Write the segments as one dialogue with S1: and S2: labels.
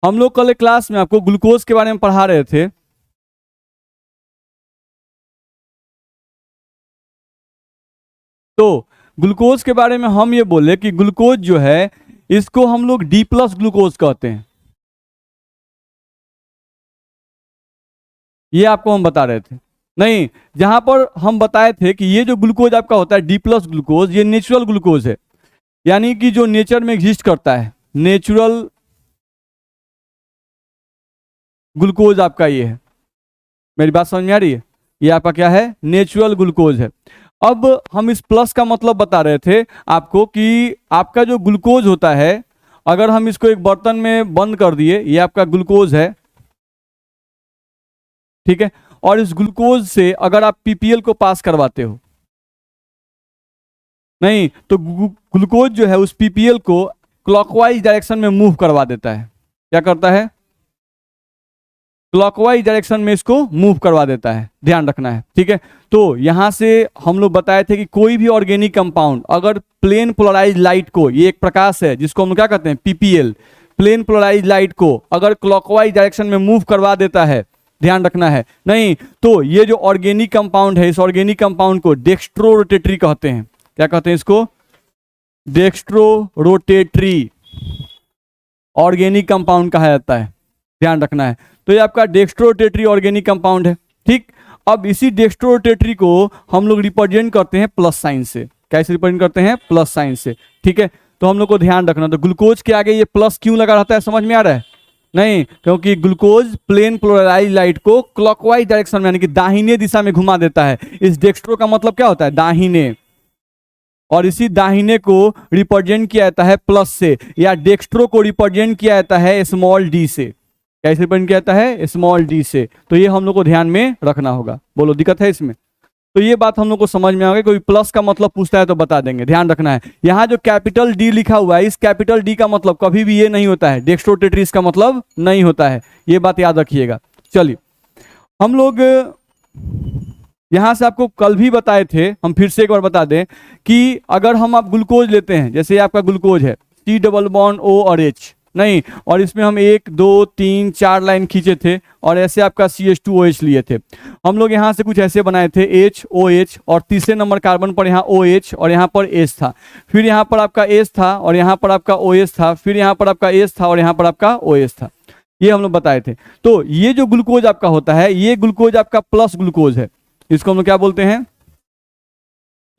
S1: हम लोग कल क्लास में आपको ग्लूकोज के बारे में पढ़ा रहे थे। तो ग्लूकोज के बारे में हम ये बोले कि ग्लूकोज जो है इसको हम लोग डी प्लस ग्लूकोज कहते हैं। ये आपको हम बता रहे थे। नहीं, जहां पर हम बताए थे कि ये जो ग्लूकोज आपका होता है डी प्लस ग्लूकोज, ये नेचुरल ग्लूकोज है, यानी कि जो नेचर में एग्जिस्ट करता है, नेचुरल ग्लूकोज आपका ये है। मेरी बात समझ में आ रही है? ये आपका क्या है? नेचुरल ग्लूकोज है। अब हम इस प्लस का मतलब बता रहे थे आपको कि आपका जो ग्लूकोज होता है, अगर हम इसको एक बर्तन में बंद कर दिए, ये आपका ग्लूकोज है, ठीक है, और इस ग्लूकोज से अगर आप पीपीएल को पास करवाते हो, नहीं तो ग्लूकोज जो है उस पीपीएल को क्लॉकवाइज डायरेक्शन में मूव करवा देता है। क्या करता है? क्लॉकवाइज डायरेक्शन में इसको मूव करवा देता है, ध्यान रखना है, ठीक है। तो यहां से हम लोग बताए थे कि कोई भी ऑर्गेनिक कंपाउंड अगर प्लेन पोलराइज लाइट को, ये एक प्रकाश है जिसको हम क्या कहते हैं? पीपीएल, प्लेन पोलराइज लाइट को अगर क्लॉकवाइज डायरेक्शन में मूव करवा देता है, ध्यान रखना है, नहीं तो ये जो ऑर्गेनिक कंपाउंड है, इस ऑर्गेनिक कंपाउंड को डेक्स्ट्रो रोटेटरी कहते हैं। क्या कहते हैं इसको? डेक्स्ट्रो रोटेटरी ऑर्गेनिक कंपाउंड कहा जाता है, ध्यान रखना है। तो ये आपका डेक्स्ट्रो रोटेटरी ऑर्गेनिक कंपाउंड है, ठीक। अब इसी डेक्स्ट्रो रोटेटरी को हम लोग रिप्रेजेंट करते हैं प्लस साइन से। कैसे रिप्रेजेंट करते हैं? प्लस साइन से, ठीक है। तो हम लोग को ध्यान रखना, तो ग्लूकोज के आगे ये प्लस क्यों लगा रहता है, समझ में आ रहा है? नहीं, क्योंकि ग्लूकोज प्लेन पोलराइज लाइट को क्लॉकवाइज डायरेक्शन में यानी कि दाहिने दिशा में घुमा देता है। इस डेक्स्ट्रो का मतलब क्या होता है? दाहिने, और इसी दाहिने को रिप्रेजेंट किया जाता है प्लस से, या डेक्स्ट्रो को रिप्रेजेंट किया जाता है स्मॉल डी से। कैसे रिप्रेजेंट किया जाता है? स्मॉल डी से। तो ये हम लोग को ध्यान में रखना होगा। बोलो, दिक्कत है इसमें? तो ये बात हम लोग को समझ में आ गई। कोई प्लस का मतलब पूछता है तो बता देंगे, ध्यान रखना है। यहाँ जो कैपिटल डी लिखा हुआ है, इस कैपिटल डी का मतलब कभी भी ये नहीं होता है, डेक्स्ट्रो रोटेटरी इसका मतलब नहीं होता है, ये बात याद रखिएगा। चलिए, हम लोग यहां से आपको कल भी बताए थे, हम फिर से एक बार बता दें कि अगर हम आप ग्लूकोज लेते हैं, जैसे आपका ग्लूकोज है C डबल बॉन्ड O और H, नहीं, और इसमें हम 1 2 3 4 लाइन खींचे थे और ऐसे आपका CH2OH लिए थे। हम लोग यहाँ से कुछ ऐसे बनाए थे HOH, और तीसरे नंबर कार्बन पर यहाँ OH और यहाँ पर H था, फिर यहाँ पर आपका H था और यहाँ पर आपका OH था, फिर यहाँ पर आपका H था और यहाँ पर आपका OH था। ये हम लोग बताए थे। तो ये जो ग्लूकोज आपका होता है, ये ग्लूकोज आपका प्लस ग्लूकोज है। इसको हम लोग क्या बोलते हैं?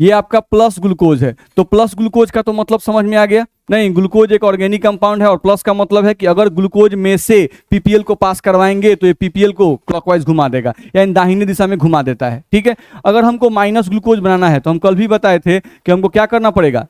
S1: ये आपका प्लस ग्लूकोज है। तो प्लस ग्लूकोज का तो मतलब समझ में आ गया? नहीं, ग्लूकोज एक ऑर्गेनिक कंपाउंड है और प्लस का मतलब है कि अगर ग्लूकोज में से पीपीएल को पास करवाएंगे तो ये पीपीएल को क्लॉकवाइज घुमा देगा, यानी दाहिनी दिशा में घुमा देता है, ठीक है। अगर हमको माइनस ग्लूकोज बनाना है तो हम कल भी बताए थे कि हमको क्या करना पड़ेगा?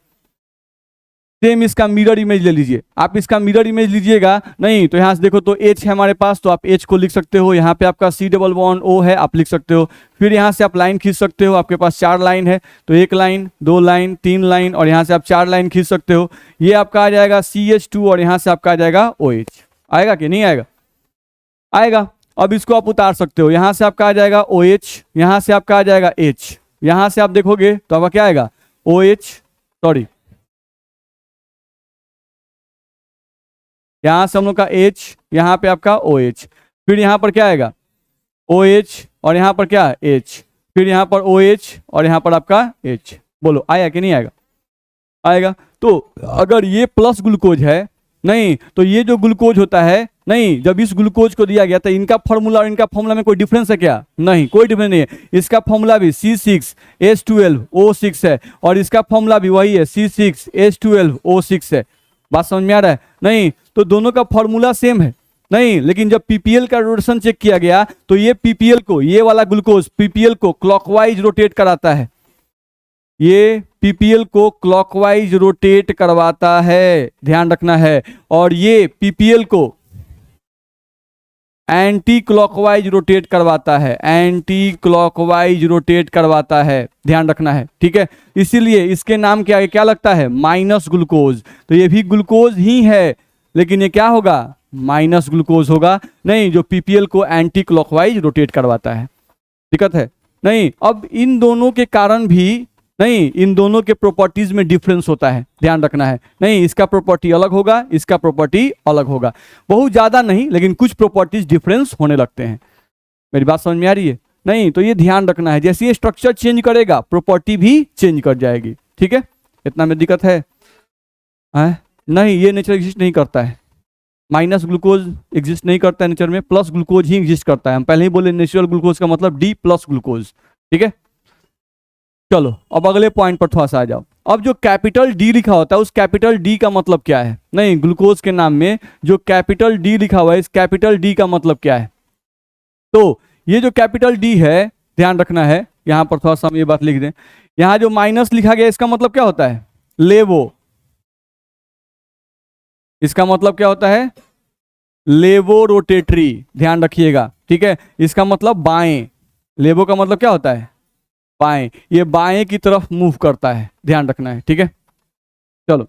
S1: सेम इसका मिरर इमेज ले लीजिए। आप इसका मिरर इमेज लीजिएगा, नहीं तो यहाँ से देखो तो H है हमारे पास, तो आप H को लिख सकते हो। यहाँ पे आपका C डबल बॉन्ड O है, आप लिख सकते हो। फिर यहाँ से आप लाइन खींच सकते हो, आपके पास 4 लाइन है, तो 1 लाइन 2 लाइन 3 लाइन, और यहाँ से आप 4 लाइन खींच सकते हो। ये आपका आ जाएगा CH2 और यहाँ से आपका आ जाएगा OH। आएगा कि नहीं आएगा? आएगा। अब इसको आप उतार सकते हो, यहाँ से आपका आ जाएगा OH, यहाँ से आपका आ जाएगा H, यहाँ से आप देखोगे तो आपका क्या आएगा? OH, सॉरी, यहां से हम लोग का H, यहाँ पे आपका OH, फिर यहाँ पर क्या आएगा? OH, और यहाँ पर क्या है? H, फिर यहाँ पर OH और यहाँ पर आपका H। बोलो, आया कि नहीं आएगा? आएगा। तो अगर ये प्लस ग्लूकोज है, नहीं तो ये जो ग्लूकोज होता है, नहीं, जब इस ग्लूकोज को दिया गया था, इनका फॉर्मूला और इनका फॉर्मूला में कोई डिफरेंस है क्या? नहीं, कोई डिफरेंस नहीं है। इसका फॉर्मूला भी C6H12O6 है और इसका फॉर्मूला भी वही है, C6H12O6 है। बात समझ में आ रहा है? नहीं, तो दोनों का फॉर्मूला सेम है, नहीं, लेकिन जब पीपीएल का रोटेशन चेक किया गया तो ये पीपीएल को, ये वाला ग्लूकोज पीपीएल को क्लॉकवाइज रोटेट कराता है, ये पीपीएल को क्लॉकवाइज रोटेट करवाता है, ध्यान रखना है। और ये पीपीएल को एंटी क्लॉकवाइज रोटेट करवाता है, एंटी क्लॉकवाइज रोटेट करवाता है, ध्यान रखना है, ठीक है। इसीलिए इसके नाम के आगे क्या लगता है? Minus glucose. तो ये भी ग्लूकोज ही है, लेकिन ये क्या होगा? माइनस ग्लूकोज होगा, नहीं, जो पीपीएल को एंटी क्लॉकवाइज रोटेट करवाता है। दिक्कत है? नहीं। अब इन दोनों के कारण भी, नहीं, इन दोनों के प्रॉपर्टीज में डिफरेंस होता है, ध्यान रखना है। नहीं, इसका प्रॉपर्टी अलग होगा, इसका प्रॉपर्टी अलग होगा, बहुत ज्यादा नहीं लेकिन कुछ प्रॉपर्टीज डिफरेंस होने लगते हैं। मेरी बात समझ में आ रही है? नहीं, तो ये ध्यान रखना है, जैसे ये स्ट्रक्चर चेंज करेगा प्रॉपर्टी भी चेंज कर जाएगी। ठीक है, इतना में दिक्कत है? नहीं, ये नेचर एग्जिस्ट नहीं करता है, माइनस ग्लूकोज एग्जिस्ट नहीं करता है नेचर में, प्लस ग्लूकोज ही एग्जिस्ट करता है। हम पहले ही बोले नेचुरल ग्लूकोज का मतलब डी प्लस ग्लूकोज। ठीक है, चलो अब अगले पॉइंट पर थोड़ा सा आ जाओ। अब जो कैपिटल डी लिखा होता है उस कैपिटल डी का मतलब क्या है? नहीं, ग्लूकोज के नाम में जो कैपिटल डी लिखा हुआ है इस कैपिटल डी का मतलब क्या है? तो ये जो कैपिटल डी है, ध्यान रखना है, यहां पर थोड़ा सा हम ये बात लिख दें, यहां जो माइनस लिखा गया इसका मतलब क्या होता है? लेवो। इसका मतलब क्या होता है? लेवो रोटेटरी, ध्यान रखिएगा। ठीक है, इसका मतलब बाएं। लेवो का मतलब क्या होता है? बाएं, ये बाएं की तरफ मूव करता है, ध्यान रखना है। ठीक है, चलो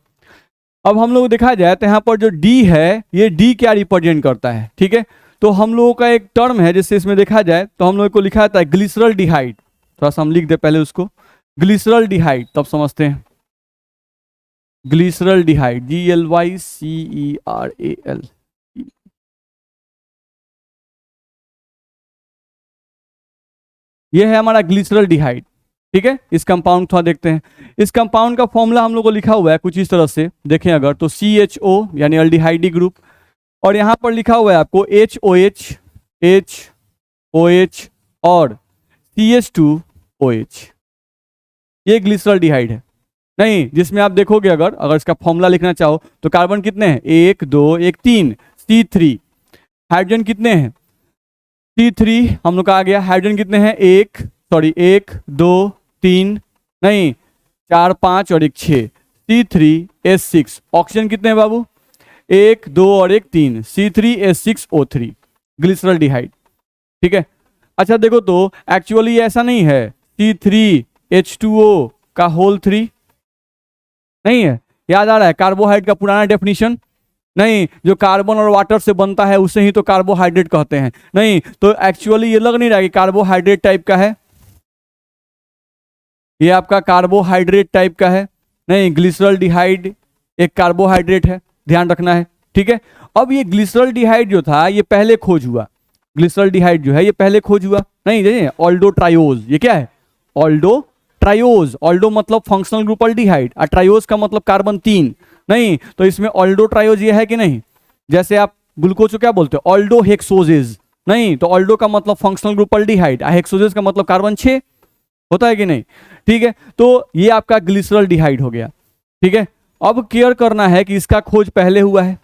S1: अब हम लोग देखा जाए तो यहाँ पर जो डी है ये डी क्या रिप्रेजेंट करता है? ठीक है, तो हम लोगों का एक टर्म है जिससे इसमें देखा जाए तो हम लोग को लिखा जाता है ग्लिसरल डिहाइड। थोड़ा सा हम लिख दे पहले उसको, ग्लिसरल डिहाइड, तब समझते हैं। ग्लिसरल डिहाइड, GLYCERAL, ये है हमारा ग्लिसरल डिहाइड। ठीक है, इस कंपाउंड थोड़ा देखते हैं। इस कंपाउंड का फॉर्मूला हम लोग को लिखा हुआ है कुछ इस तरह से, देखें अगर तो CHO यानी एल्डिहाइडी ग्रुप, और यहां पर लिखा हुआ है आपको HOH और CH2OH, ये ग्लिसरल डिहाइड है। नहीं, जिसमें आप देखोगे अगर इसका फॉर्मूला लिखना चाहो तो कार्बन कितने हैं? 1 2 1 3, C3। हाइड्रोजन कितने हैं? C3 हम लोग का आ गया। हाइड्रोजन कितने हैं? 1 2 3, नहीं 4 5 और 1 6, C3H6। ऑक्सीजन कितने हैं बाबू? 1 2 और 1 3, C3H6O3, ग्लिसरल डिहाइड। ठीक है, अच्छा देखो तो एक्चुअली ऐसा नहीं है, C3H2O का होल 3 नहीं है। याद आ रहा है कार्बोहाइड्रेट का पुराना डेफिनेशन? नहीं, जो कार्बन और वाटर से बनता है उसे ही तो कार्बोहाइड्रेट कहते हैं। नहीं, तो एक्चुअली ये लग नहीं रहा कि कार्बोहाइड्रेट टाइप का है, ये आपका कार्बोहाइड्रेट टाइप का है। नहीं, ग्लिसरल डिहाइड एक कार्बोहाइड्रेट है, ध्यान रखना है। ठीक है, अब ये ग्लिसरल डिहाइड जो था ये पहले खोज हुआ, ग्लिसरल डिहाइड जो है ये पहले खोज हुआ। नहीं जानिए, ऑल्डो ट्रायोज, ये क्या है? ऑल्डो ट्रायोज। ऑल्डो मतलब फंक्शनल ग्रुप अल्डिहाइड और ट्रायोज का मतलब कार्बन 3। नहीं, तो इसमें ऑल्डो ट्रायोज ये है कि नहीं? जैसे आप ग्लूकोज को क्या बोलते हो? ऑल्डो हेक्सोजेज। नहीं, तो ऑल्डो का मतलब फंक्शनल ग्रुप अल्डिहाइड, हेक्सोजेज का मतलब कार्बन 6 होता है कि नहीं? ठीक है, तो ये आपका ग्लिसरल डिहाइड हो गया। ठीक है, अब केयर करना है कि इसका खोज पहले हुआ है,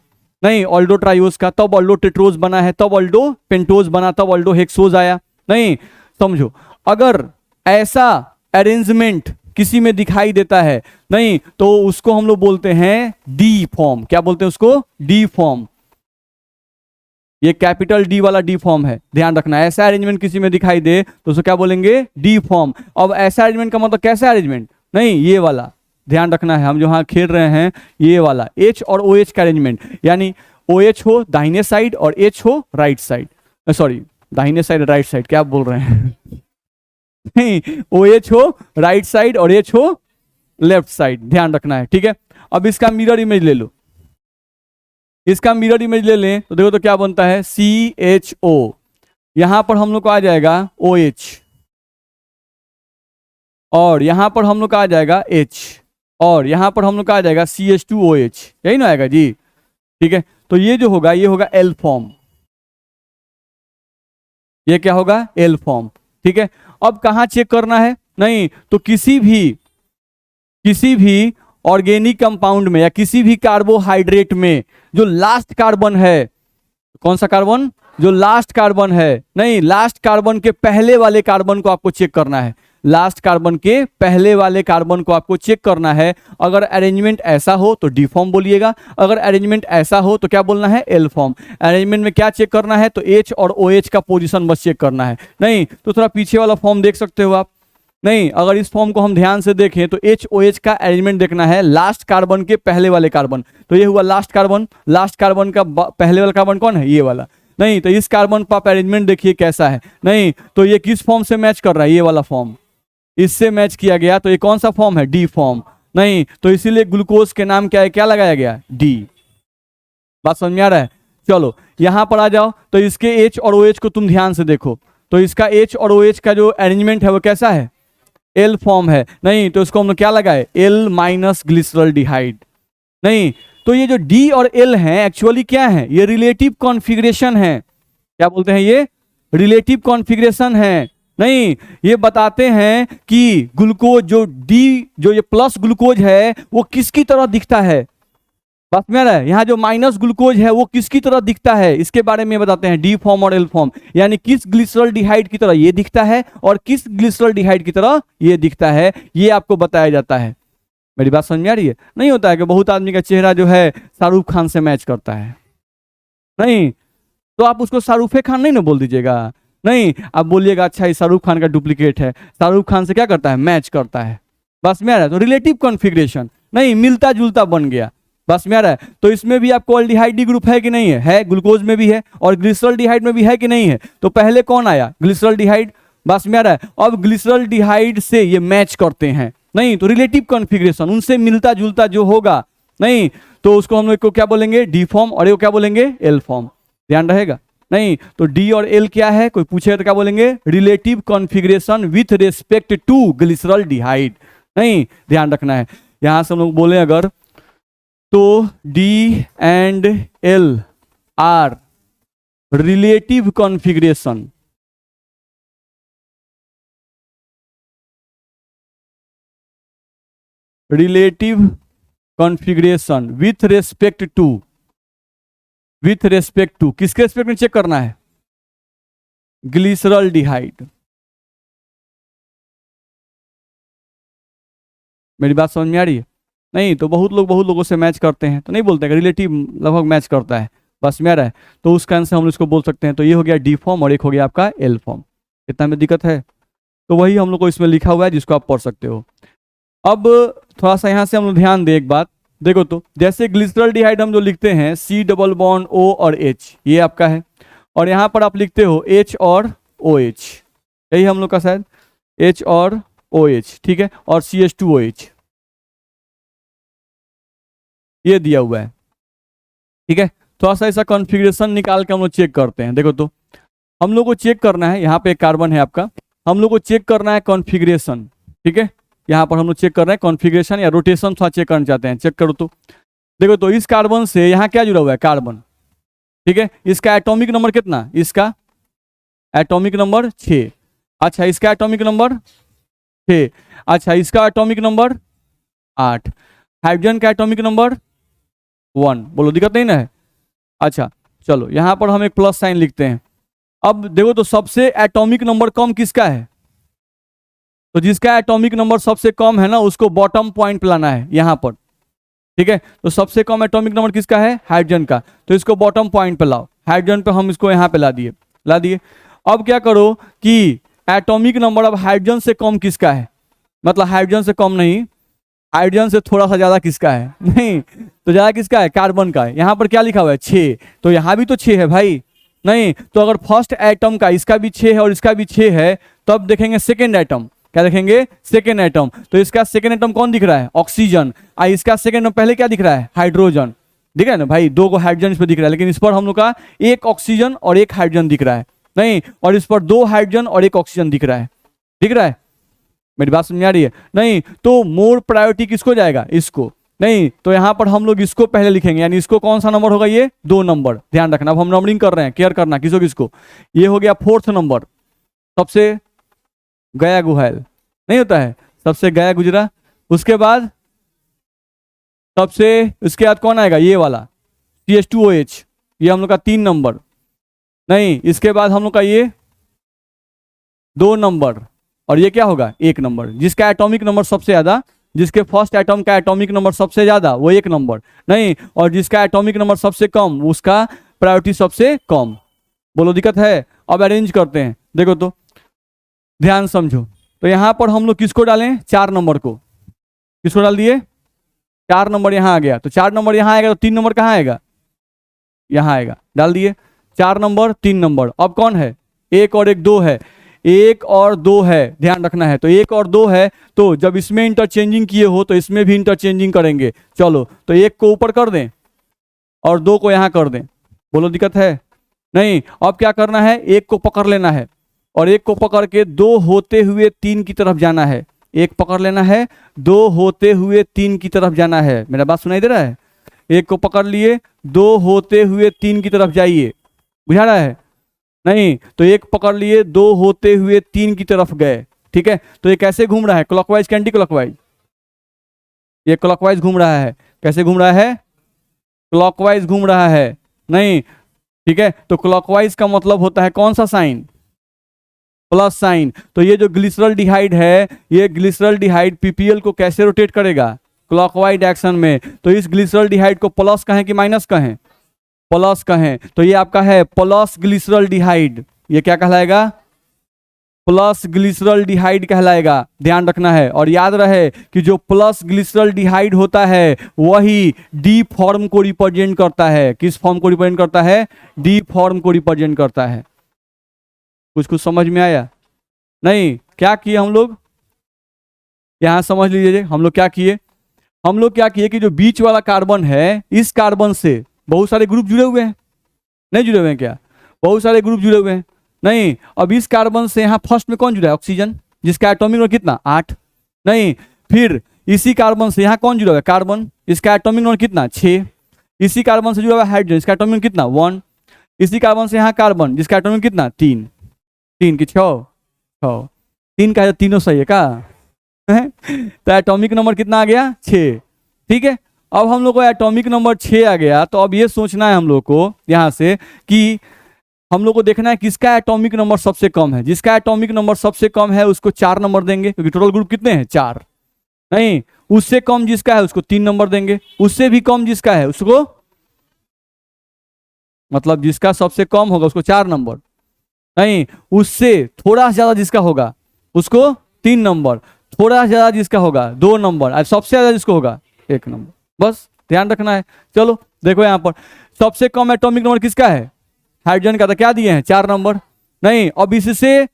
S1: नहीं ऑल्डो ट्रायोज का, तब ऑल्डो टेट्रोज बना है, तब ऑल्डो पेंटोज बना, तब ऑल्डो हेक्सोज आया। नहीं, समझो, अगर ऐसा अरेंजमेंट किसी में दिखाई देता है नहीं तो उसको हम लोग बोलते हैं डी फॉर्म। क्या बोलते हैं उसको? D form. ये कैपिटल डी वाला डी फॉर्म है, ध्यान रखना। ऐसा अरेंजमेंट किसी में दिखाई दे तो उसको क्या बोलेंगे? D form. अब ऐसा अरेंजमेंट का मतलब कैसा अरेंजमेंट? नहीं, ये वाला ध्यान रखना है, हम जो यहाँ खेल रहे हैं ये वाला H और OH का अरेंजमेंट, यानी OH हो दाहिने साइड और H हो राइट साइड, सॉरी दाहिने साइड राइट साइड, क्या बोल रहे हैं नहीं, OH हो राइट साइड और H हो लेफ्ट साइड, ध्यान रखना है। ठीक है, अब इसका मिरर इमेज ले लो, इसका मिरर इमेज ले लें तो देखो तो क्या बनता है? CHO, यहां पर हम लोग को आ जाएगा OH और यहां पर हम लोग का आ जाएगा H और यहां पर हम लोग का आ जाएगा CH2OH, यही ना आएगा जी? ठीक है, तो ये जो होगा ये होगा L फॉर्म, ये क्या होगा? L form. ठीक है, अब कहां चेक करना है? नहीं, तो किसी भी ऑर्गेनिक कंपाउंड में या किसी भी कार्बोहाइड्रेट में जो लास्ट कार्बन है, कौन सा कार्बन? जो लास्ट कार्बन है, नहीं लास्ट कार्बन के पहले वाले कार्बन को आपको चेक करना है, लास्ट कार्बन के पहले वाले कार्बन को आपको चेक करना है। अगर अरेंजमेंट ऐसा हो तो डी फॉर्म बोलिएगा, अगर अरेंजमेंट ऐसा हो तो क्या बोलना है? L form. अरेंजमेंट में क्या चेक करना है? तो H और OH का पोजीशन बस चेक करना है। नहीं तो थोड़ा पीछे वाला फॉर्म देख सकते हो आप। नहीं, अगर इस फॉर्म को हम ध्यान से देखें तो HOH का अरेंजमेंट देखना है लास्ट कार्बन के पहले वाले कार्बन, तो ये हुआ लास्ट कार्बन। लास्ट कार्बन का पहले वाला कार्बन कौन है? ये वाला। नहीं, तो इस कार्बन पर आप अरेंजमेंट देखिए कैसा है। नहीं, तो ये किस फॉर्म से मैच कर रहा है? ये वाला फॉर्म। इससे मैच किया गया, तो ये कौन सा फॉर्म है? D form. नहीं, तो इसीलिए ग्लूकोज के नाम क्या है, क्या लगाया गया? डी। बात समझ में आ रहा है? चलो यहां पर आ जाओ, तो इसके H और OH को तुम ध्यान से देखो, तो इसका H और OH का जो अरेंजमेंट है वो कैसा है? एल फॉर्म है। नहीं, तो इसको हम लोग क्या लगाए? L minus glyceraldehyde. नहीं, तो ये जो डी और एल है एक्चुअली क्या है? ये रिलेटिव कॉन्फ़िगरेशन है। क्या बोलते हैं? ये रिलेटिव कॉन्फ़िगरेशन है। नहीं, ये बताते हैं कि ग्लूकोज जो डी, जो ये प्लस ग्लूकोज है वो किसकी तरह दिखता है? बस में रहा है, यहाँ जो माइनस ग्लूकोज है वो किसकी तरह दिखता है, इसके बारे में बताते हैं, डी फॉर्म और एल फॉर्म। यानी किस ग्लिसरॉल्डिहाइड की तरह ये दिखता है और किस ग्लिसरॉल्डिहाइड की तरह ये दिखता है, ये आपको बताया जाता है। मेरी बात समझ में आ रही है? नहीं होता है कि बहुत आदमी का चेहरा जो है शाहरुख खान से मैच करता है, नहीं तो आप उसको शाहरुख खान नहीं ना बोल दीजिएगा, नहीं आप बोलिएगा अच्छा ये शाहरुख खान का डुप्लीकेट है, शाहरुख खान से क्या करता है? मैच करता है। बस में आ रहा है? तो रिलेटिव कॉन्फ़िगरेशन, नहीं मिलता जुलता बन गया। बस में आ रहा है? तो इसमें भी आपको अल्डिहाइड डी ग्रुप है कि नहीं है? है, ग्लूकोज में भी है और ग्लिसरॉल्डिहाइड में भी है कि नहीं है? तो पहले कौन आया? ग्लिसरॉल्डिहाइड। बस में आ रहा है? अब ग्लिसरॉल्डिहाइड से ये मैच करते हैं, नहीं तो रिलेटिव कॉन्फ़िगरेशन उनसे मिलता जुलता जो होगा, नहीं तो उसको हम लोग को क्या बोलेंगे? डी फॉर्म, और ये क्या बोलेंगे? L form. ध्यान रहेगा? नहीं तो डी और एल क्या है? कोई पूछेगा तो क्या बोलेंगे? Relative configuration with respect to glyceraldehyde. नहीं, ध्यान रखना है। यहां से हम लोग बोले अगर, तो D and L are relative configuration, relative configuration with respect to, किसके रेस्पेक्ट में चेक करना है? ग्लिसरॉल्डिहाइड। मेरी बात समझ में आ रही है? नहीं तो बहुत लोगों से मैच करते हैं तो नहीं बोलते हैं, रिलेटिव लगभग मैच करता है। बस में आ रहा है? तो उस कारण से हम इसको बोल सकते हैं। तो ये हो गया डी फॉर्म और एक हो गया आपका एल फॉर्म। इतना में दिक्कत है? तो वही हम लोग को इसमें लिखा हुआ है जिसको आप पढ़ सकते हो। अब थोड़ा सा यहाँ से हम लोग ध्यान दें एक बात, देखो तो जैसे ग्लिसरॉल्डिहाइड हम जो लिखते हैं C डबल बॉन्ड O और H, ये आपका है, और यहाँ पर आप लिखते हो H और OH, यही हम लोग का शायद H और OH, ठीक है, और CH2OH ये दिया हुआ है, ठीक है। थोड़ा सा ऐसा कॉन्फ़िगरेशन निकाल के हम लोग चेक करते हैं। देखो तो हम लोग को चेक करना है, यहाँ पे एक कार्बन है आपका, हम लोग को चेक करना है कॉन्फ़िगरेशन, ठीक है। यहाँ पर हम लोग चेक कर रहे हैं कॉन्फ़िगरेशन या रोटेशन थोड़ा चेक करना चाहते हैं, चेक करो तो। देखो तो इस कार्बन से यहाँ क्या जुड़ा हुआ है? कार्बन, ठीक है। इसका एटॉमिक नंबर कितना? इसका एटॉमिक नंबर 6। अच्छा, इसका एटॉमिक नंबर 6। अच्छा, इसका एटॉमिक नंबर 8। हाइड्रोजन का एटॉमिक नंबर 1। बोलो दिक्कत नहीं ना है? अच्छा चलो यहाँ पर हम एक प्लस साइन लिखते हैं। अब देखो तो सबसे एटॉमिक नंबर कम किसका है? तो जिसका एटॉमिक नंबर सबसे कम है ना उसको बॉटम पॉइंट पे लाना है यहाँ पर, ठीक है। तो सबसे कम एटॉमिक नंबर किसका है? हाइड्रोजन का, तो इसको बॉटम पॉइंट पे लाओ। हाइड्रोजन पे हम इसको यहाँ पे ला दिए। अब क्या करो कि एटॉमिक नंबर अब हाइड्रोजन से कम किसका है? मतलब हाइड्रोजन से कम नहीं, हाइड्रोजन से थोड़ा सा ज्यादा किसका है? नहीं, तो ज्यादा किसका है? कार्बन का है। यहाँ पर क्या लिखा हुआ है? 6। तो यहाँ भी तो 6 है भाई। नहीं, तो अगर फर्स्ट एटम का इसका भी 6 है और इसका भी 6 है, तब देखेंगे सेकेंड एटम। क्या देखेंगे? Second atom. तो इसका सेकेंड एटम कौन दिख रहा है? ऑक्सीजन। इसका सेकेंड एटम पहले क्या दिख रहा है? हाइड्रोजन। दिख रहा है ना भाई? 2 को हाइड्रोजन इस पर दिख रहा है, लेकिन इस पर हम लोग का 1 ऑक्सीजन और 1 हाइड्रोजन दिख रहा है। नहीं, और इस पर 2 हाइड्रोजन और 1 ऑक्सीजन दिख रहा है। दिख रहा है? मेरी बात समझ आ रही है? नहीं, तो मोर प्रायोरिटी किसको जाएगा? इसको। नहीं, तो यहां पर हम लोग इसको पहले लिखेंगे, यानी इसको कौन सा नंबर होगा? ये 2 नंबर। ध्यान रखना, अब हम नंबरिंग कर रहे हैं, केयर करना किसको किसको। ये हो गया 4th नंबर, सबसे गया गुहैल नहीं होता है, सबसे गया गुजरा। उसके बाद सबसे, उसके बाद कौन आएगा? ये वाला CH2OH, ये हम लोग का 3 नंबर। नहीं, इसके बाद हम लोग का ये 2 नंबर, और ये क्या होगा? 1 नंबर। जिसका एटॉमिक नंबर सबसे ज्यादा, जिसके फर्स्ट एटम का एटॉमिक नंबर सबसे ज्यादा वो 1 नंबर। नहीं, और जिसका एटॉमिक नंबर सबसे कम उसका प्रायोरिटी सबसे कम। बोलो दिक्कत है? अब अरेंज करते हैं, देखो तो ध्यान समझो। तो यहां पर हम लोग किसको डालें? 4 नंबर को। किसको डाल दिए? 4 नंबर यहाँ आ गया, तो 4 नंबर यहाँ आएगा, तो 3 नंबर कहाँ आएगा? यहाँ आएगा, डाल दिए। 4 नंबर 3 नंबर। अब कौन है? 1 और 1 2 है। एक और दो है, ध्यान रखना है। तो एक और दो है, तो जब इसमें इंटरचेंजिंग किए हो तो इसमें भी इंटरचेंजिंग करेंगे। चलो, तो एक को ऊपर कर दें और दो को यहां कर दें। बोलो दिक्कत है? नहीं। अब क्या करना है, एक को पकड़ लेना है और एक को पकड़ के दो होते हुए तीन की तरफ जाना है। एक पकड़ लेना है, दो होते हुए तीन की तरफ जाना है। मेरा बात सुनाई दे रहा है? एक को पकड़ लिए, दो होते हुए तीन की तरफ जाइए। बुझा रहा है? नहीं। तो एक पकड़ लिए, दो होते हुए तीन की तरफ गए। ठीक है, तो ये कैसे घूम रहा है, क्लॉकवाइज कि एंटी क्लॉकवाइज? ये क्लॉकवाइज घूम रहा है। कैसे घूम रहा है? क्लॉकवाइज घूम रहा है। नहीं। ठीक है, तो क्लॉकवाइज का मतलब होता है कौन सा साइन? Plus sign. तो ये जो ग्लिसरल डिहाइड है, ये ग्लिसरल डिहाइड पीपीएल को कैसे रोटेट करेगा? क्लॉकवाइज एक्शन में। तो इस ग्लिसरल डिहाइड को प्लस कहें कि माइनस कहें? प्लस कहें। तो ये आपका है प्लस ग्लिसरल डिहाइड। ये क्या कहलाएगा? प्लस ग्लिसरल डिहाइड कहलाएगा। ध्यान रखना है और याद रहे कि जो प्लस ग्लिसरल डिहाइड होता है वही डी फॉर्म को रिप्रेजेंट करता है। किस फॉर्म को रिप्रेजेंट करता है? डी फॉर्म को रिप्रेजेंट करता है। कुछ कुछ समझ में आया? नहीं। क्या किए हम लोग यहां, समझ लीजिए। हम लोग क्या किए, हम लोग क्या किए कि जो बीच वाला कार्बन है, इस कार्बन से बहुत सारे ग्रुप जुड़े हुए हैं। नहीं जुड़े हुए हैं क्या? बहुत सारे ग्रुप जुड़े हुए हैं। नहीं। अब इस कार्बन से यहाँ फर्स्ट में कौन जुड़ा है? ऑक्सीजन, जिसका एटॉमिक नंबर कितना? 8। नहीं। फिर इसी कार्बन से यहाँ कौन जुड़ा हुआ है? कार्बन, इसका एटॉमिक नंबर कितना? 6। इसी कार्बन से जुड़ा हुआ है हाइड्रोजन, इसका एटॉमिक नंबर कितना? 1। इसी कार्बन से यहाँ कार्बन, जिसका एटॉमिक कितना? 3। 3 की 6, 6। 3 का तीनों सही है का? तो एटॉमिक नंबर कितना आ गया? 6। ठीक है, अब हम लोग को एटॉमिक नंबर 6 आ गया। तो अब ये सोचना है हम लोग को यहाँ से कि हम लोग को देखना है किसका एटॉमिक नंबर सबसे कम है। जिसका एटॉमिक नंबर सबसे कम है उसको 4 नंबर देंगे, क्योंकि टोटल ग्रुप कितने हैं? 4। नहीं। उससे कम जिसका है उसको 3 नंबर देंगे। उससे भी कम जिसका है उसको, मतलब जिसका सबसे कम होगा उसको 4 नंबर। नहीं। उससे थोड़ा सा ज्यादा जिसका होगा उसको 3 नंबर। थोड़ा सा ज्यादा जिसका होगा 2 नंबर, और सबसे ज्यादा जिसको होगा 1 नंबर। बस ध्यान रखना है। चलो देखो यहाँ पर सबसे कम एटॉमिक नंबर किसका है? हाइड्रोजन का। तो क्या दिए हैं? 4 नंबर। नहीं। अब इससे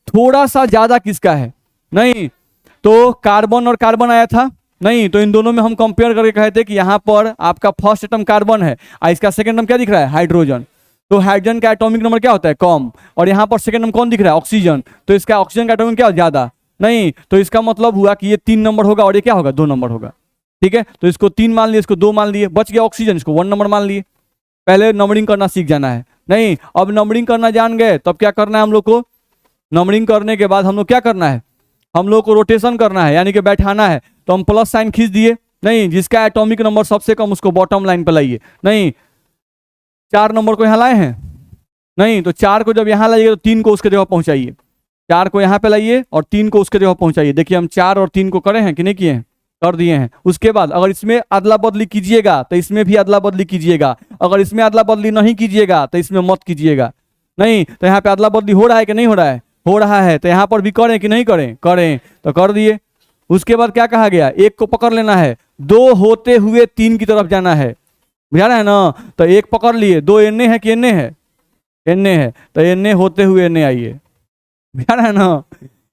S1: थोड़ा सा ज्यादा किसका है? नहीं। तो कार्बन और कार्बन आया था। नहीं। तो इन दोनों में हम कंपेयर करके कहे थे कि यहाँ पर आपका फर्स्ट एटम कार्बन है और इसका सेकंड एटम क्या दिख रहा है? हाइड्रोजन। तो हाइड्रोजन का एटॉमिक नंबर क्या होता है? कम। और यहाँ पर सेकंड नंबर कौन दिख रहा है? ऑक्सीजन। तो इसका ऑक्सीजन का एटॉमिक क्या ज्यादा? नहीं। तो इसका मतलब हुआ कि ये 3 नंबर होगा और ये क्या होगा? 2 नंबर होगा। ठीक है, तो इसको 3 मान लिए, इसको 2 मान लिए, बच गया ऑक्सीजन, इसको 1 नंबर मान लिए। पहले नंबरिंग करना सीख जाना है। नहीं। अब नंबरिंग करना जान गए, तब क्या करना है हम लोग को? नंबरिंग करने के बाद हम लोग क्या करना है? हम लोग को रोटेशन करना है, यानी कि बैठाना है। तो हम प्लस साइन खींच दिए। नहीं। जिसका एटॉमिक नंबर सबसे कम उसको बॉटम लाइन पर लाइए। नहीं। 4 नंबर को यहाँ लाए हैं। नहीं। तो 4 को जब यहाँ लाइए तो 3 को उसके जगह पहुंचाइए। 4 को यहाँ पे लाइए और 3 को उसके जगह पहुंचाइए। देखिए हम 4 और 3 को करे हैं कि नहीं किए हैं? कर दिए हैं। उसके बाद अगर इसमें अदला बदली कीजिएगा तो इसमें भी अदला बदली कीजिएगा। अगर इसमें अदला बदली नहीं कीजिएगा तो इसमें मत कीजिएगा। नहीं। तो यहाँ पे अदला बदली हो रहा है कि नहीं हो रहा है? हो रहा है। तो यहाँ पर भी करें कि नहीं करें? करें। तो कर दिए। उसके बाद क्या कहा गया? एक को पकड़ लेना है, दो होते हुए 3 की तरफ जाना है। बुझा रहा है ना? तो एक पकड़ लिए, 2 एने है कि एने है? एने है। तो एने होते हुए एने आइए। बुझा रहा है ना?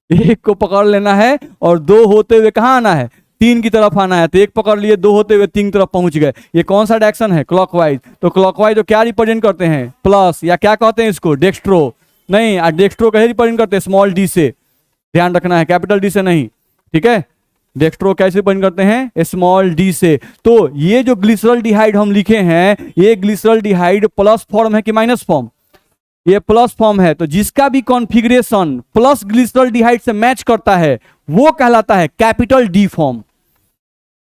S1: एक को पकड़ लेना है और 2 होते हुए कहाँ आना है? 3 की तरफ आना है। तो एक पकड़ लिए, 2 होते हुए 3 की तरफ पहुंच गए। ये कौन सा डायरेक्शन है? क्लॉकवाइज। तो क्लॉकवाइज जो क्या रिप्रेजेंट करते हैं? प्लस, या क्या कहते हैं इसको? डेक्स्ट्रो। नहीं, डेक्स्ट्रो कैसे रिप्रेजेंट करते हैं? स्मॉल डी से। ध्यान रखना है, कैपिटल डी से नहीं। ठीक है, डेक्स्ट्रो कैसे रिप्रेजेंट करते हैं? स्मॉल डी से। तो ये जो ग्लिसरल डिहाइड हम लिखे हैं, ये ग्लिसरल डिहाइड प्लस फॉर्म है कि माइनस फॉर्म? ये प्लस फॉर्म है। तो जिसका भी कॉन्फ़िगरेशन प्लस ग्लिसरल डिहाइड से मैच करता है वो कहलाता है कैपिटल डी फॉर्म।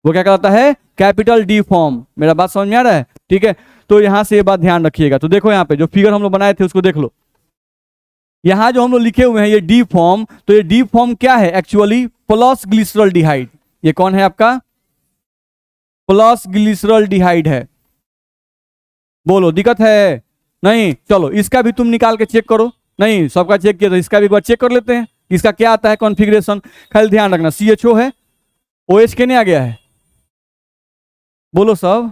S1: वो क्या कहलाता है? Capital D form. मेरा बात समझ में आ रहा है? ठीक है, तो यहां से ये बात ध्यान रखिएगा। तो देखो यहाँ पे जो फिगर हम लोग बनाए थे उसको देख लो। यहां जो हम लोग लिखे हुए हैं ये डी फॉर्म, तो ये डी फॉर्म क्या है? Actually plus glyceraldehyde. ये कौन है आपका? प्लस ग्लिसरल डिहाइड है। बोलो दिक्कत है? नहीं। चलो इसका भी तुम निकाल के चेक करो। नहीं, सबका चेक किया तो इसका भी एक बार चेक कर लेते हैं इसका क्या आता है कॉन्फ़िगरेशन। खाली ध्यान रखना CHO है, OH के नहीं आ गया है? बोलो सब।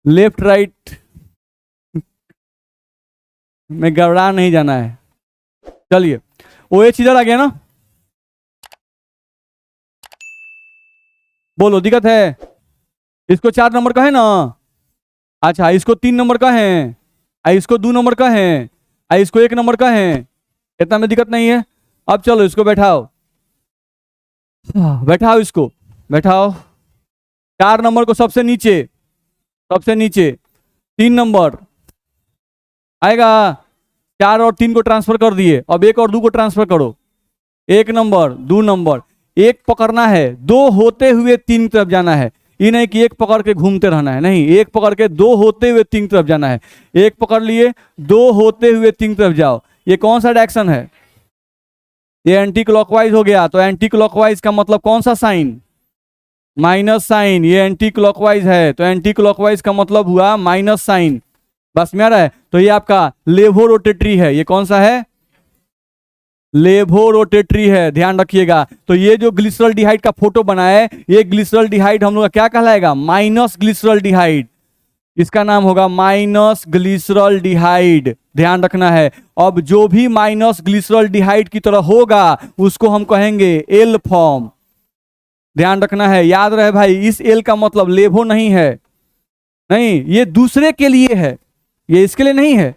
S1: लेफ्ट राइट में गड़बड़ा नहीं जाना है। चलिए OH इधर आ गया ना, बोलो दिक्कत है? इसको 4 नंबर का है ना, अच्छा इसको 3 नंबर का है, इसको 2 नंबर का है, इसको 1 नंबर का है, इतना में दिक्कत नहीं है। अब चलो इसको बैठाओ, बैठाओ इसको, बैठाओ 4 नंबर को सबसे नीचे, सबसे नीचे 3 नंबर आएगा, 4 और 3 को ट्रांसफर कर दिए, अब 1 और 2 को ट्रांसफर करो, 1 नंबर 2 नंबर, 1 पकड़ना है, 2 होते हुए 3 तरफ जाना है, ये नहीं कि 1 पकड़ के घूमते रहना है, नहीं 1 पकड़ के 2 होते हुए 3 तरफ जाना है। 1 पकड़ लिए, 2 होते हुए 3 तरफ जाओ। ये कौन सा डायरेक्शन है? ये एंटी क्लॉकवाइज हो गया, तो एंटी क्लॉकवाइज का मतलब कौन सा साइन? Minus sign. ये एंटी क्लॉकवाइज है तो एंटी क्लॉकवाइज का मतलब हुआ माइनस साइन, बस में आ रहा है। तो ये आपका लेवो रोटेटरी है, ये कौन सा है? लेवो रोटेटरी है, ध्यान रखिएगा। तो ये जो ग्लिसरॉल्डिहाइड का फोटो बना है, ये ग्लिसरॉल्डिहाइड हम लोग का क्या कहलाएगा? माइनस ग्लिसरॉल्डिहाइड, इसका नाम होगा माइनस ग्लिसरॉल्डिहाइड, ध्यान रखना है। अब जो भी माइनस ग्लिसरॉल्डिहाइड की तरह होगा उसको हम कहेंगे एल फॉर्म, ध्यान रखना है, याद रहे भाई। इस एल का मतलब लेवो नहीं है, नहीं, ये दूसरे के लिए है, ये इसके लिए नहीं है।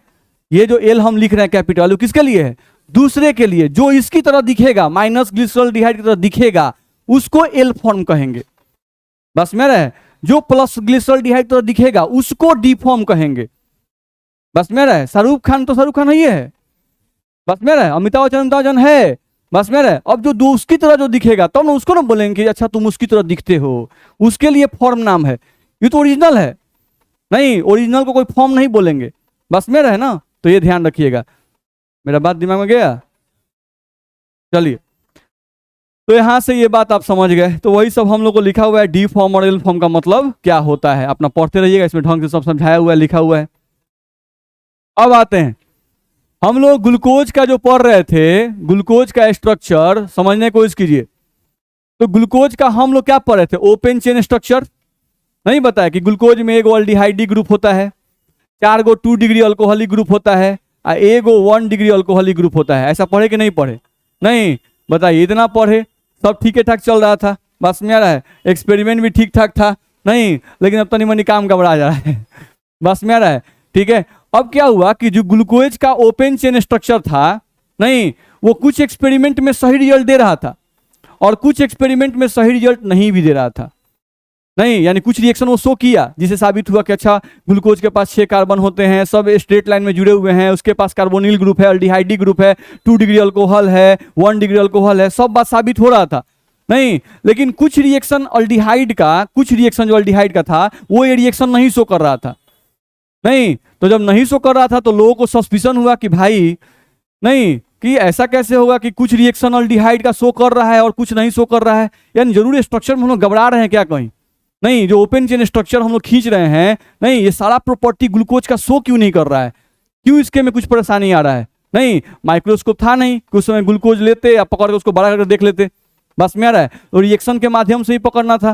S1: ये जो एल हम लिख रहे हैं कैपिटल, वो किसके लिए है? दूसरे के लिए। जो इसकी तरह दिखेगा, माइनस ग्लिसरॉल्डिहाइड की तरह दिखेगा, उसको एल फॉर्म कहेंगे, बस में रहे। जो प्लस ग्लिसरॉल्डिहाइड की तरह दिखेगा उसको डी फॉर्म कहेंगे, बस में रहे। शाहरुख खान तो शाहरुख खान ही है, बस में रहे। अमिताभ बच्चन है, बस में रहे। अब जो उसकी तरह जो दिखेगा तो ना उसको ना बोलेंगे कि अच्छा तुम उसकी तरह दिखते हो, उसके लिए फॉर्म नाम है। ये तो ओरिजिनल है, नहीं ओरिजिनल को कोई फॉर्म नहीं बोलेंगे, बस में रहे ना। तो ये ध्यान रखिएगा, मेरा बात दिमाग में गया? चलिए, तो यहां से ये बात आप समझ गए। तो वही सब हम लोग को लिखा हुआ है, डी फॉर्म और एल फॉर्म का मतलब क्या होता है, अपना पढ़ते रहिएगा, इसमें ढंग से सब समझाया हुआ है, लिखा हुआ है। अब आते हैं, हम लोग ग्लूकोज का जो पढ़ रहे थे, ग्लूकोज का स्ट्रक्चर समझने की कोशिश कीजिए। तो ग्लूकोज का हम लोग क्या पढ़ रहे थे? Open chain structure. नहीं बताया कि ग्लूकोज में एगो अल्डिहाइड ग्रुप होता है, 4 गो 2 डिग्री अल्कोहलिक ग्रुप होता है, और एगो 1 डिग्री अल्कोहलिक ग्रुप होता है। ऐसा पढ़े कि नहीं पढ़े? नहीं, बताइए, इतना पढ़े, सब ठीक ठाक चल रहा था, बस में आ रहा है, एक्सपेरिमेंट भी ठीक ठाक था, नहीं, लेकिन अब तनी मनी काम घबरा जा रहा है, बस में आ रहा है, ठीक है। अब क्या हुआ कि जो ग्लूकोज का ओपन चेन स्ट्रक्चर था, नहीं, वो कुछ एक्सपेरिमेंट में सही रिजल्ट दे रहा था और कुछ एक्सपेरिमेंट में सही रिजल्ट नहीं भी दे रहा था, नहीं, यानी कुछ रिएक्शन वो शो किया जिसे साबित हुआ कि अच्छा ग्लूकोज के पास 6 कार्बन होते हैं, सब स्ट्रेट लाइन में जुड़े हुए हैं, उसके पास कार्बोनिल ग्रुप है, अल्डिहाइड ग्रुप है, 2 डिग्री अल्कोहल है, 1 डिग्री अल्कोहल है, सब बात साबित हो रहा था, नहीं। लेकिन कुछ रिएक्शन अल्डिहाइड का, कुछ रिएक्शन जो अल्डिहाइड का था वो ये रिएक्शन नहीं शो कर रहा था, नहीं। तो जब नहीं शो कर रहा था तो लोगों को सस्पिशन हुआ कि भाई नहीं, कि ऐसा कैसे होगा कि कुछ रिएक्शन अल्डिहाइड का शो कर रहा है और कुछ नहीं शो कर रहा है, यानी जरूर स्ट्रक्चर में हम लोग घबरा रहे हैं क्या कहीं? नहीं, जो ओपन चेन स्ट्रक्चर हम लोग खींच रहे हैं, नहीं, ये सारा प्रॉपर्टी ग्लूकोज का शो क्यों नहीं कर रहा है? क्यों इसके में कुछ परेशानी आ रहा है? नहीं, माइक्रोस्कोप था नहीं, कुछ समय ग्लूकोज लेते या पकड़ के उसको बड़ा करके देख लेते, बस में आ रहा है। तो रिएक्शन के माध्यम से ही पकड़ना था,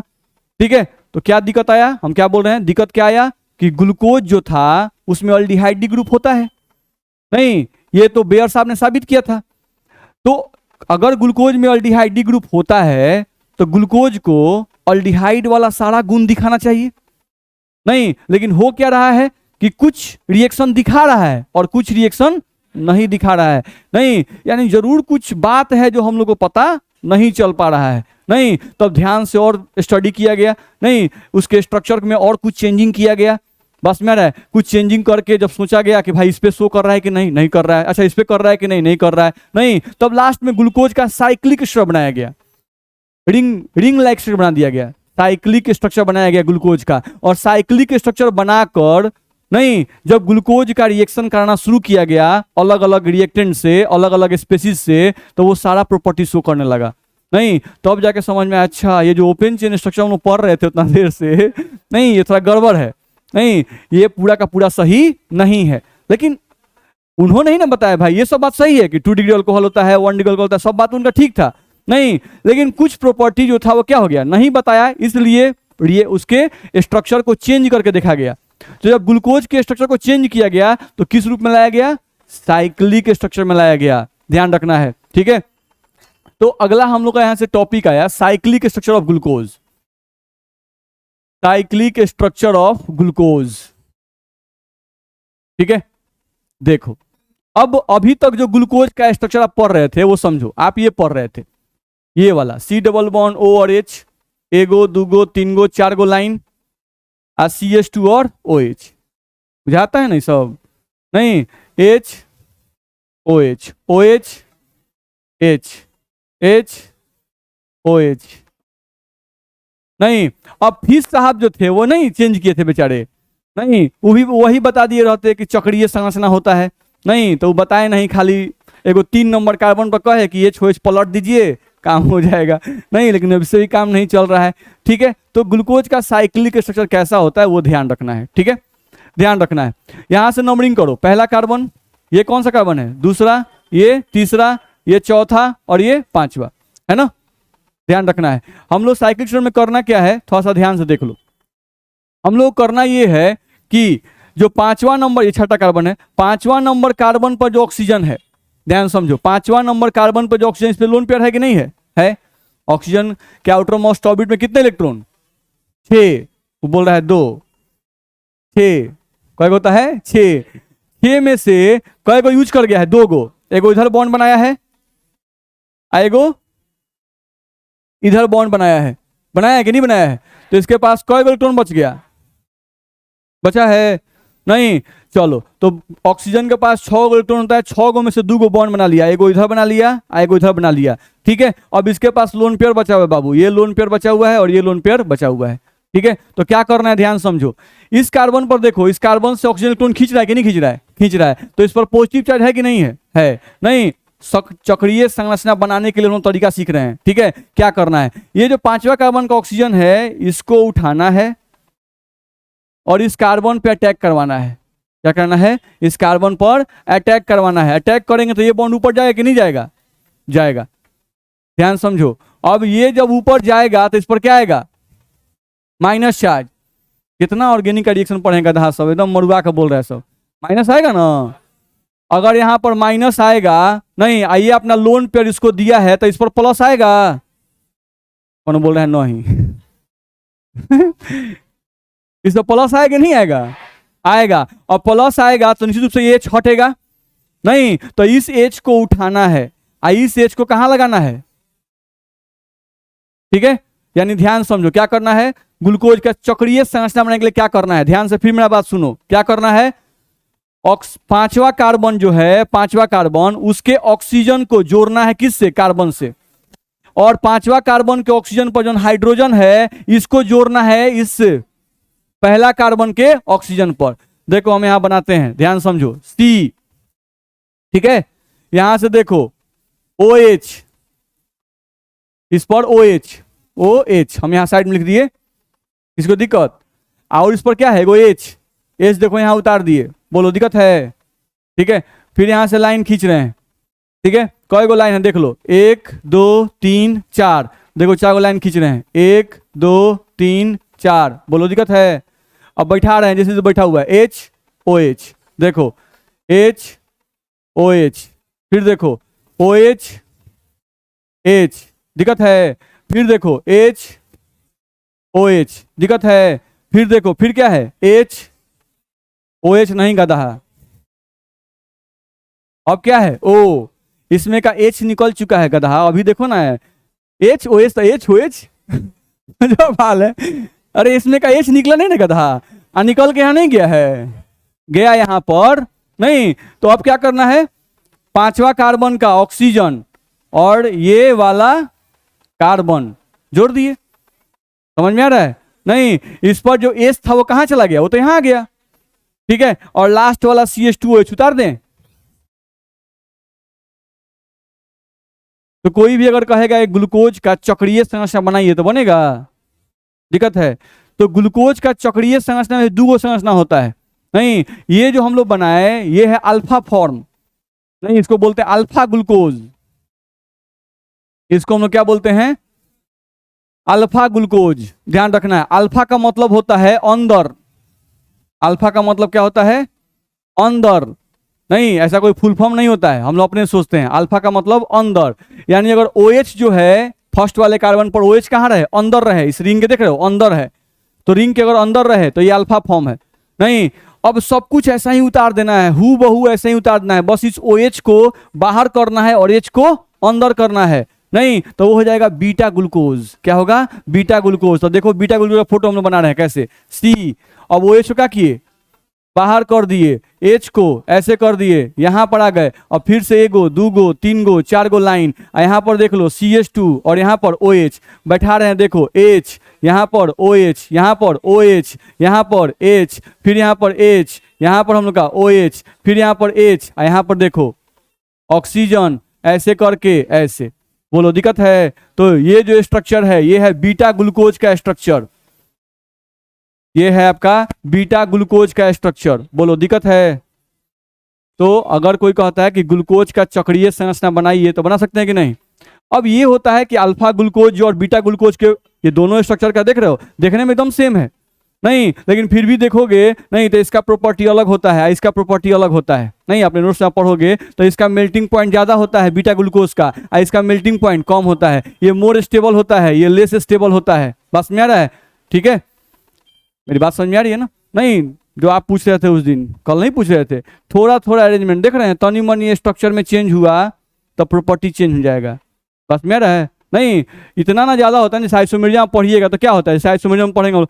S1: ठीक है। तो क्या दिक्कत आया? हम क्या बोल रहे हैं, दिक्कत क्या आया कि ग्लूकोज जो था उसमें अल्डिहाइड ग्रुप होता है, नहीं, ये तो बेयर साहब ने साबित किया था। तो अगर ग्लूकोज में अल्डिहाइड ग्रुप होता है तो ग्लूकोज को अल्डिहाइड वाला सारा गुण दिखाना चाहिए, नहीं, लेकिन हो क्या रहा है कि कुछ रिएक्शन दिखा रहा है और कुछ रिएक्शन नहीं दिखा रहा है, नहीं, यानी जरूर कुछ बात है जो हम लोग को पता नहीं चल पा रहा है, नहीं। तब ध्यान से और स्टडी किया गया, नहीं, उसके स्ट्रक्चर में और कुछ चेंजिंग किया गया, बस में रहा है। कुछ चेंजिंग करके जब सोचा गया कि भाई इस पे शो कर रहा है कि नहीं, नहीं कर रहा है, अच्छा इस पे कर रहा है कि नहीं, नहीं कर रहा है, नहीं, तब लास्ट में ग्लूकोज का साइक्लिक स्ट्रक्चर बनाया गया, रिंग लाइक स्ट्रक्चर बना दिया गया, साइक्लिक स्ट्रक्चर बनाया गया ग्लूकोज का। और साइक्लिक स्ट्रक्चर बनाकर, नहीं, जब ग्लूकोज का रिएक्शन कराना शुरू किया गया अलग अलग रिएक्टेंट से, अलग अलग स्पेसीज से, तो वो सारा प्रॉपर्टी शो करने लगा, नहीं। तब जाके समझ में अच्छा ये जो ओपन चेन स्ट्रक्चर हम लोग पढ़ रहे थे उतना देर से, नहीं, ये थोड़ा गड़बड़ है, नहीं, ये पूरा का पूरा सही नहीं है। लेकिन उन्होंने ही ना बताया भाई ये सब बात सही है कि 2 डिग्री अल्कोहल होता है, 1 डिग्री अल्कोहल होता है, सब बात उनका ठीक था, नहीं, लेकिन कुछ प्रॉपर्टी जो था वो क्या हो गया, नहीं बताया, इसलिए ये उसके स्ट्रक्चर को चेंज करके देखा गया। तो जब ग्लूकोज के स्ट्रक्चर को चेंज किया गया तो किस रूप में लाया गया? साइक्लिक स्ट्रक्चर में लाया गया, ध्यान रखना है, ठीक है। तो अगला हम लोग का यहां से टॉपिक आया cyclic structure of glucose, cyclic structure of glucose, ठीक है। देखो अब अभी तक जो ग्लूकोज का स्ट्रक्चर आप पढ़ रहे थे वो समझो, आप ये पढ़ रहे थे ये वाला C डबल बॉन्ड O और H, एगो दूगो तीन गो चार गो लाइन, CH2 और OH, बुझाता है नहीं सब, नहीं H OH OH H H OH, नहीं अब फिश साहब जो थे वो नहीं चेंज किए थे बेचारे, नहीं वो भी वही बता दिए रहते कि चक्रीय संरचना होता है, नहीं तो वो बताए नहीं, खाली एगो 3 नंबर कार्बन पर कहे कि HOH पलट दीजिए काम हो जाएगा, नहीं लेकिन अब से भी काम नहीं चल रहा है, ठीक है। तो ग्लूकोज का साइक्लिक स्ट्रक्चर कैसा होता है वो ध्यान रखना है, ठीक है, ध्यान रखना है। यहां से नंबरिंग करो, पहला कार्बन, ये कौन सा कार्बन है, दूसरा, ये तीसरा, ये चौथा और ये पांचवा, है ना, ध्यान रखना है। हम लोग साइक्लिक स्ट्रक्चर में करना क्या है, थोड़ा सा ध्यान से देख लो। हम लोग करना ये है कि जो पांचवा नंबर, ये छठा कार्बन है, पांचवा नंबर कार्बन पर जो ऑक्सीजन है, ध्यान समझो, पांचवा नंबर कार्बन पर जो ऑक्सीजन, इस पे लोन पेयर है कि नहीं है, है। ऑक्सीजन के आउटर मोस्ट ऑर्बिट में कितने इलेक्ट्रॉन, 6, वो बोल रहा है 2, 6 कई को होता है 6, 6 में से कई को यूज कर गया है, 2 गो, एगो इधर बॉन्ड बनाया है, एगो इधर बॉन्ड बनाया है कि नहीं बनाया है, तो इसके पास कई इलेक्ट्रॉन बच गया, बचा है नहीं, चलो तो ऑक्सीजन के पास 6 गो इलेक्ट्रॉन होता है, 6 गो में से 2 गो बॉन्ड बना लिया, एगो इधर बना लिया, एगो इधर बना लिया, ठीक है। अब इसके पास लोन पेयर बचा हुआ है बाबू, ये लोन पेयर बचा हुआ है और ये लोन पेयर बचा हुआ है, ठीक है। तो क्या करना है, ध्यान समझो, इस कार्बन पर देखो, इस कार्बन से ऑक्सीजन इलेक्ट्रॉन खींच रहा है कि नहीं खींच रहा है, खींच रहा है, तो इस पर पॉजिटिव चार्ज है कि नहीं है नहीं, चक्रीय संरचना बनाने के लिए हम तरीका सीख रहे हैं, ठीक है। क्या करना है, ये जो पांचवा कार्बन का ऑक्सीजन है इसको उठाना है और इस कार्बन पे अटैक करवाना है, क्या करना है, इस कार्बन पर अटैक करवाना है, अटैक करेंगे तो ये बॉन्ड ऊपर जाएगा कि नहीं जाएगा, जाएगा, ध्यान समझो। अब ये जब ऊपर जाएगा तो इस पर क्या आएगा, माइनस चार्ज, कितना ऑर्गेनिक का रिएक्शन पढ़ेगा धा सब, एकदम मरुआ का बोल रहा है सब, माइनस आएगा ना, अगर यहां पर माइनस आएगा, नहीं आइए अपना लोन पेयर इसको दिया है तो इस पर प्लस आएगा, कौन बोल रहा है नहीं इस पर प्लस आएगा नहीं आएगा, आएगा, और प्लस आएगा तो निश्चित रूप से H हटेगा, नहीं तो इस H को उठाना है, इस H को कहां लगाना है, ठीक है। यानी ध्यान समझो क्या करना है, ग्लूकोज का चक्रीय संरचना बनाने के लिए क्या करना है, ध्यान से फिर मेरा बात सुनो, क्या करना है, पांचवा कार्बन जो है, पांचवा कार्बन उसके ऑक्सीजन को जोड़ना है किससे, कार्बन से, और पांचवा कार्बन के ऑक्सीजन पर जो हाइड्रोजन है इसको जोड़ना है इस पहला कार्बन के ऑक्सीजन पर। देखो हम यहां बनाते हैं, ध्यान समझो, C, ठीक है, यहां से देखो OH, इस पर OH हम यहां साइड में लिख दिए, इसको दिक्कत, और इस पर क्या है, H देखो यहां उतार दिए, बोलो दिक्कत है, ठीक है। फिर यहां से लाइन खींच रहे हैं, ठीक है, कई गो लाइन है देख लो, 1 2 3 4, देखो 4 गो लाइन खींच रहे हैं, 1 2 3 4, बोलो दिक्कत है। अब बैठा रहे हैं जैसे बैठा हुआ है, HOH, देखो HOH, फिर देखो OH H, दिक्कत है, फिर देखो HOH, दिक्कत है, फिर देखो फिर क्या है, HOH नहीं गधा, अब क्या है O, इसमें का H निकल चुका है गधा, अभी देखो ना HOH तो HOH जो हाल है, अरे इसमें का H निकला नहीं ना गधा, निकल के यहाँ नहीं गया है, गया यहाँ पर नहीं, तो अब क्या करना है, पांचवा कार्बन का ऑक्सीजन और ये वाला कार्बन जोड़ दिए, समझ में आ रहा है, नहीं इस पर जो H था वो कहां चला गया, वो तो यहां आ गया, ठीक है, और लास्ट वाला CH2OH उतार दें। तो कोई भी अगर कहेगा एक ग्लूकोज का चक्रीय संरचना बनाइए तो बनेगा, दिक्कत है। तो ग्लूकोज का चक्रीय संरचना में 2 संरचना होता है, नहीं ये जो हम लोग बनाए ये है अल्फा फॉर्म, नहीं इसको बोलते हैं अल्फा ग्लूकोज, इसको हम लोग क्या बोलते हैं, अल्फा ग्लूकोज, ध्यान रखना है। अल्फा का मतलब होता है अंदर, अल्फा का मतलब क्या होता है, अंदर, नहीं, ऐसा कोई फुल फॉर्म नहीं होता है, हम लोग अपने सोचते हैं। अल्फा का मतलब अंदर, यानी अगर OH जो है फर्स्ट वाले कार्बन पर OH कहाँ रहे, अंदर रहे, इस रिंग के देख रहे हो अंदर है, तो रिंग के अगर अंदर रहे तो ये अल्फा फॉर्म है। नहीं, अब सब कुछ ऐसा ही उतार देना है, हु बहू ऐसे ही उतार देना है, बस इस OH को बाहर करना है और H को अंदर करना है। नहीं तो वो हो जाएगा बीटा ग्लूकोज। क्या होगा, बीटा ग्लूकोज। तो देखो बीटा ग्लूकोज का फोटो हम लोग बना रहे हैं कैसे, C, अब OH को क्या किए, बाहर कर दिए, H को ऐसे कर दिए, यहां पर आ गए, और फिर से 1 गो 2 गो 3 गो 4 गो लाइन, यहाँ पर देख लो CH2 और यहाँ पर OH बैठा रहे हैं, देखो H, यहाँ पर OH, यहाँ पर OH, यहाँ पर H, फिर यहाँ पर H, यहाँ पर हम लोग का OH, फिर यहाँ पर H, यहाँ पर देखो ऑक्सीजन, ऐसे करके ऐसे। बोलो दिक्कत है? तो ये जो स्ट्रक्चर है ये है बीटा ग्लूकोज का स्ट्रक्चर, ये है आपका बीटा ग्लूकोज का स्ट्रक्चर। बोलो दिक्कत है? तो अगर कोई कहता है कि ग्लूकोज का चक्रीय संरचना बनाइए तो बना सकते हैं कि नहीं? अब ये होता है कि अल्फा ग्लूकोज और बीटा ग्लूकोज के ये दोनों स्ट्रक्चर का देख रहे हो, देखने में एकदम सेम है, नहीं लेकिन फिर भी देखोगे नहीं तो इसका प्रॉपर्टी अलग होता है, इसका प्रॉपर्टी अलग होता है। नहीं, आपने नोट्स में पढ़ोगे तो इसका मेल्टिंग पॉइंट ज्यादा होता है बीटा ग्लूकोज का, इसका मेल्टिंग पॉइंट कम होता है, ये मोर स्टेबल होता है, ये लेस स्टेबल होता है। बस में आ रहा है? ठीक है, मेरी बात समझ में आ रही है ना? नहीं, जो आप पूछ रहे थे उस दिन, कल नहीं पूछ रहे थे, थोड़ा थोड़ा अरेंजमेंट देख रहे हैं, तनी मनी स्ट्रक्चर में चेंज हुआ तो प्रॉपर्टी चेंज हो जाएगा। बस में आ रहा है? नहीं, इतना ना ज्यादा होता है। जैसे आइसोमेरिज्म पढ़िएगा तो क्या होता है, जैसे आइसोमेरिज्म पढ़ेंगे,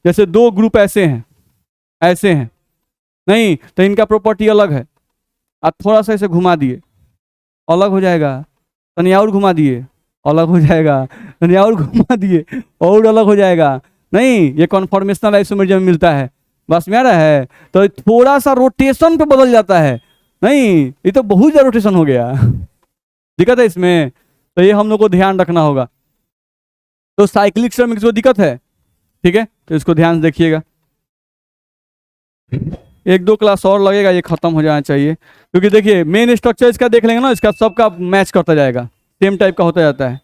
S1: जैसे 2 ग्रुप ऐसे हैं, ऐसे हैं, नहीं तो इनका प्रॉपर्टी अलग है, आप थोड़ा सा इसे घुमा दिए अलग हो जाएगा, तनी और घुमा दिए अलग हो जाएगा, तनी और घुमा दिए और अलग हो जाएगा। नहीं, ये कॉन्फॉर्मेशनल आइसोमेरिज्म मिलता है। बस में आ रहा है? तो थोड़ा सा रोटेशन पे बदल जाता है। नहीं, ये तो बहुत ज्यादा रोटेशन हो गया, दिक्कत है इसमें, तो ये हम लोग को ध्यान रखना होगा। तो साइक्लिक स्ट्रक्चर में किसी को दिक्कत है? ठीक है, तो इसको ध्यान से देखिएगा, 1-2 क्लास और लगेगा, ये खत्म हो जाना चाहिए, क्योंकि देखिए मेन स्ट्रक्चर इसका देख लेंगे ना, इसका सबका मैच करता जाएगा, सेम टाइप का होता जाता है।